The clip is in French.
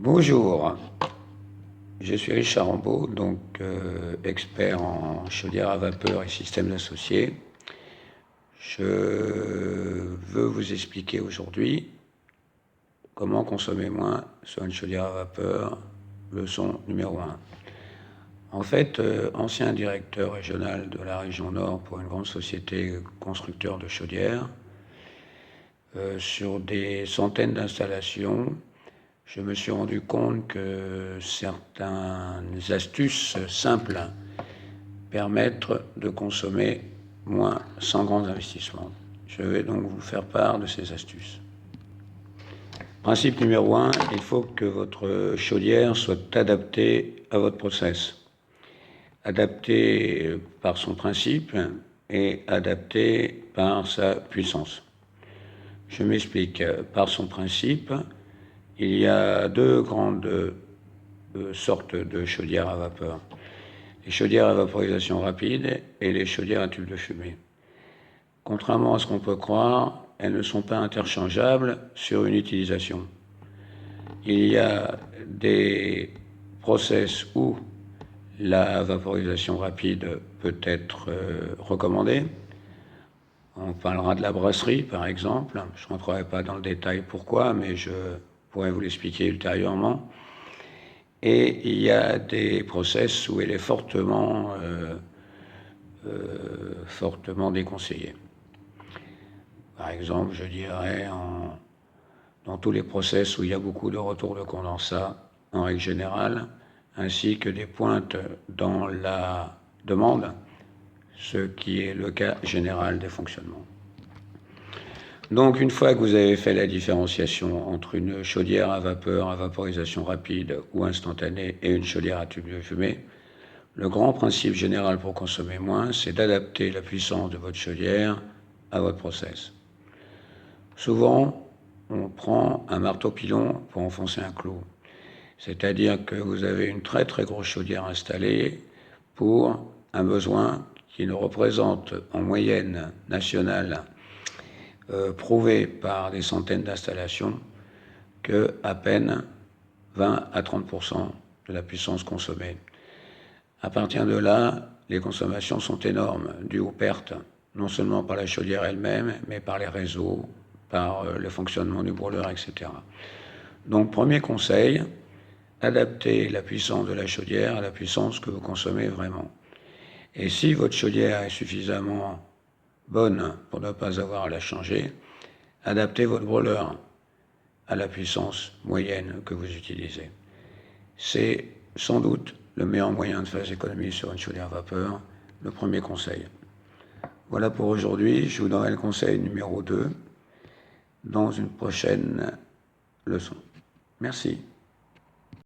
Bonjour, je suis Richard Rambaud, expert en chaudière à vapeur et systèmes associés. Je veux vous expliquer aujourd'hui comment consommer moins sur une chaudière à vapeur, leçon numéro 1. En fait, ancien directeur régional de la région Nord pour une grande société constructeur de chaudières, sur des centaines d'installations, je me suis rendu compte que certaines astuces simples permettent de consommer moins sans grands investissements. Je vais donc vous faire part de ces astuces. Principe numéro 1, il faut que votre chaudière soit adaptée à votre process. Adaptée par son principe et adaptée par sa puissance. Je m'explique. Par son principe, il y a deux grandes sortes de chaudières à vapeur. Les chaudières à vaporisation rapide et les chaudières à tube de fumée. Contrairement à ce qu'on peut croire, elles ne sont pas interchangeables sur une utilisation. Il y a des process où la vaporisation rapide peut être recommandée. On parlera de la brasserie, par exemple. Je ne rentrerai pas dans le détail pourquoi, mais je pourrais vous l'expliquer ultérieurement. Et il y a des process où elle est fortement déconseillée. Par exemple, je dirais dans tous les process où il y a beaucoup de retours de condensat, en règle générale, ainsi que des pointes dans la demande, ce qui est le cas général des fonctionnements. Donc, une fois que vous avez fait la différenciation entre une chaudière à vapeur à vaporisation rapide ou instantanée et une chaudière à tube de fumée, le grand principe général pour consommer moins, c'est d'adapter la puissance de votre chaudière à votre process. Souvent, on prend un marteau-pilon pour enfoncer un clou. C'est-à-dire que vous avez une très très grosse chaudière installée pour un besoin qui ne représente en moyenne nationale prouvé par des centaines d'installations que à peine 20 à 30% de la puissance consommée. À partir de là, les consommations sont énormes, dues aux pertes, non seulement par la chaudière elle-même, mais par les réseaux, par le fonctionnement du brûleur, etc. Donc, premier conseil, adaptez la puissance de la chaudière à la puissance que vous consommez vraiment. Et si votre chaudière est suffisamment bonne pour ne pas avoir à la changer, adaptez votre brûleur à la puissance moyenne que vous utilisez. C'est sans doute le meilleur moyen de faire des économies sur une chaudière à vapeur, le premier conseil. Voilà pour aujourd'hui, je vous donnerai le conseil numéro 2 dans une prochaine leçon. Merci.